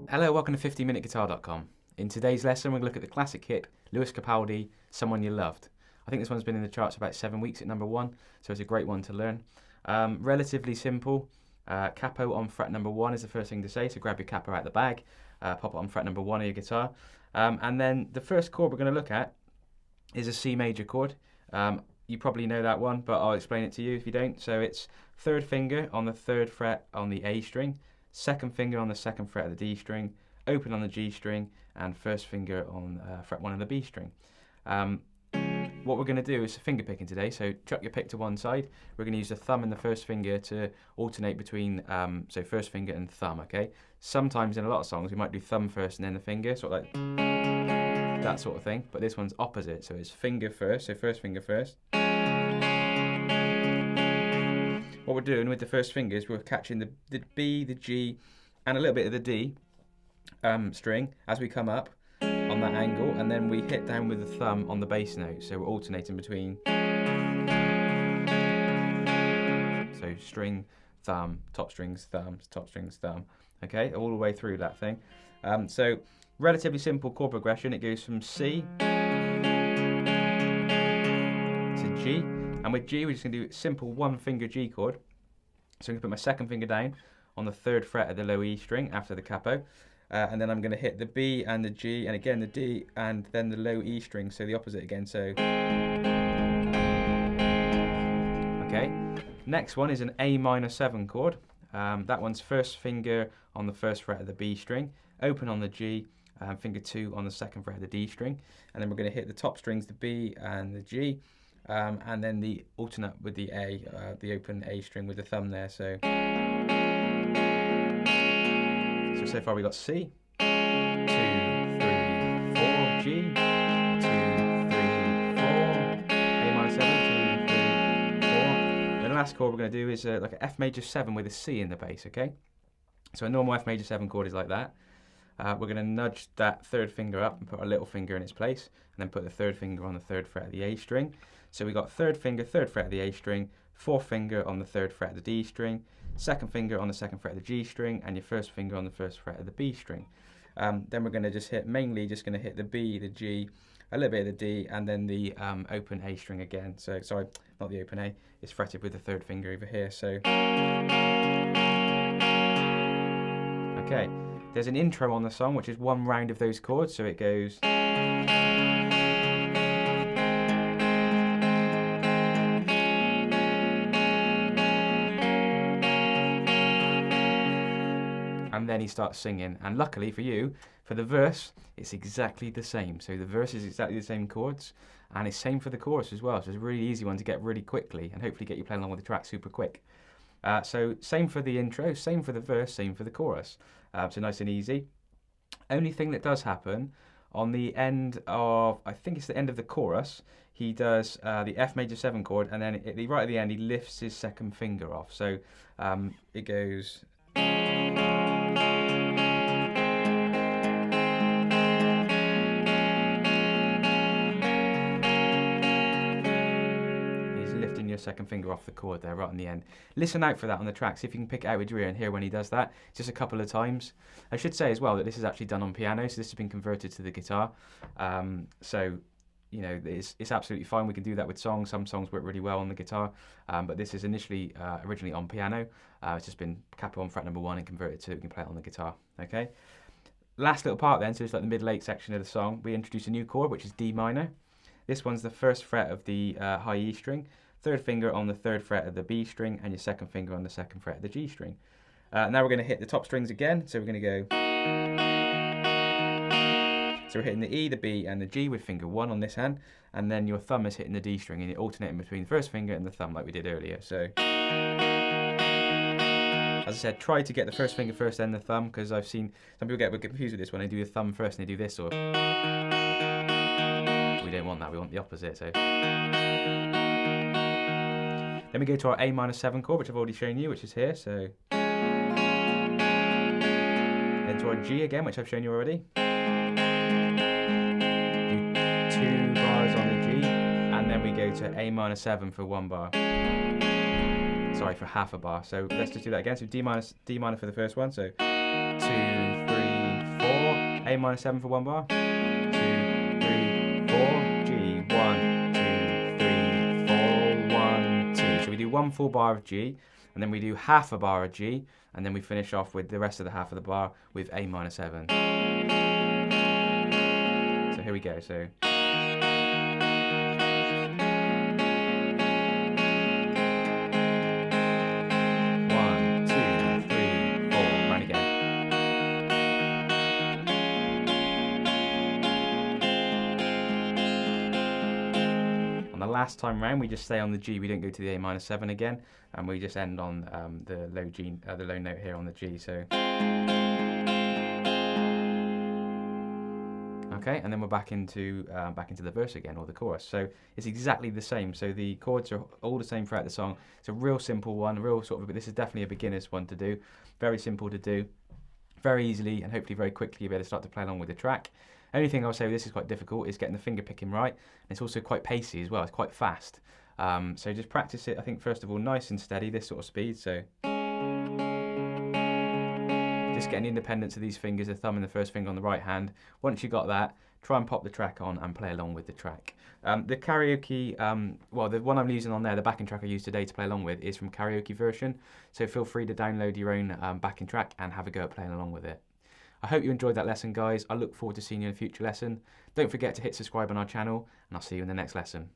Hello, welcome to 50minuteguitar.com. In today's lesson, we're going to look at the classic hit, Lewis Capaldi, Someone You Loved. I think this one's been in the charts about 7 weeks at number 1, so it's a great one to learn. Relatively simple. Capo on fret number 1 is the first thing to say, so grab your capo out of the bag, pop it on fret number 1 of your guitar. And then the first chord we're going to look at is a C major chord. You probably know that one, but I'll explain it to you if you don't. So it's third finger on the 3rd fret on the A string, second finger on the 2nd fret of the D string, open on the G string, and first finger on fret 1 of the B string. What we're going to do is finger picking today, so chuck your pick to one side. We're going to use the thumb and the first finger to alternate between, so first finger and thumb, okay? Sometimes in a lot of songs we might do thumb first and then the finger, sort of like that sort of thing, but this one's opposite, so it's finger first, so first finger first. What we're doing with the first finger is we're catching the B, the G, and a little bit of the D string as we come up on that angle, and then we hit down with the thumb on the bass note, so we're alternating between string, thumb, top strings, thumb, top strings, thumb, okay, all the way through that thing. So relatively simple chord progression. It goes from C to G, and with G we're just going to do a simple one finger G chord. So I'm going to put my second finger down on the 3rd fret of the low E string after the capo, and then I'm going to hit the B and the G, and again the D, and then the low E string, so the opposite again, so okay. Next one is an A minor 7 chord. That one's first finger on the 1st fret of the B string, open on the G, finger 2 on the 2nd fret of the D string, and then we're going to hit the top strings, the B and the G, and then the alternate with the A, the open A string with the thumb there. So far we got C, 2, 3, 4, G, 2, 3, 4, A minor 7, 2, 3, 4. And the last chord we're going to do is like an F major 7 with a C in the bass, okay? So a normal F major 7 chord is like that. We're going to nudge that 3rd finger up and put our little finger in its place, and then put the 3rd finger on the 3rd fret of the A string. So we got 3rd finger, 3rd fret of the A string, 4th finger on the 3rd fret of the D string, 2nd finger on the 2nd fret of the G string, and your 1st finger on the 1st fret of the B string. Then we're going to just hit, mainly just going to hit the B, the G, a little bit of the D, and then the open A string again. So, sorry, not the open A, it's fretted with the 3rd finger over here. So, okay, there's an intro on the song, which is one round of those chords, so it goes. And then he starts singing, and luckily for you, for the verse, it's exactly the same. So the verse is exactly the same chords, and it's same for the chorus as well. So it's a really easy one to get really quickly, and hopefully get you playing along with the track super quick. So same for the intro, same for the verse, same for the chorus. So nice and easy. Only thing that does happen on the end of, I think it's the end of the chorus, he does the F major 7 chord, and then right at the end he lifts his 2nd finger off. So it goes. Lifting your 2nd finger off the chord there right on the end. Listen out for that on the track. See if you can pick it out with your ear and hear when he does that. Just a couple of times. I should say as well that this is actually done on piano, so this has been converted to the guitar. So, you know, it's absolutely fine. We can do that with songs. Some songs work really well on the guitar, but this is originally on piano. It's just been capo on fret number 1 and converted to, we can play it on the guitar. Okay. Last little part then, so it's like the mid-late section of the song. We introduce a new chord, which is D minor. This one's the 1st fret of the high E string, 3rd finger on the 3rd fret of the B string, and your 2nd finger on the 2nd fret of the G string. Now we're going to hit the top strings again, so we're going to go. So we're hitting the E, the B, and the G with finger 1 on this hand, and then your thumb is hitting the D string, and you're alternating between the 1st finger and the thumb like we did earlier. So, as I said, try to get the 1st finger first, then the thumb, because I've seen some people get confused with this when they do the thumb first and they do this, or we don't want that, we want the opposite. So. Then we go to our A minor 7 chord, which I've already shown you, which is here. So then to our G again, which I've shown you already. Do 2 bars on the G, and then we go to A minor 7 for 1 bar. sorry, for half a bar. So let's just do that again. So D minor for the first one. So 2, 3, A minor 7 for 1 bar. 2, 3, 4, G. 1, 2, 3, 4, 1, 2. So we do 1 full bar of G, and then we do half a bar of G, and then we finish off with the rest of the half of the bar with A minor 7. So here we go. So. Last time round, we just stay on the G. We don't go to the A minor 7 again, and we just end on the low G, the low note here on the G. So okay, and then we're back into the verse again, or the chorus. So it's exactly the same. So the chords are all the same throughout the song. It's a real simple one, real sort of. This is definitely a beginner's one to do. Very simple to do, very easily, and hopefully very quickly you'll be able to start to play along with the track. Only thing I'll say this is quite difficult is getting the finger picking right, and it's also quite pacey as well. It's quite fast. So just practice it. I think first of all, nice and steady, this sort of speed. So just getting the independence of these fingers, the thumb and the first finger on the right hand. Once you got that, try and pop the track on and play along with the track. The karaoke, well, the one I'm using on there, the backing track I used today to play along with, is from karaoke version. So feel free to download your own backing track and have a go at playing along with it. I hope you enjoyed that lesson, guys. I look forward to seeing you in a future lesson. Don't forget to hit subscribe on our channel, and I'll see you in the next lesson.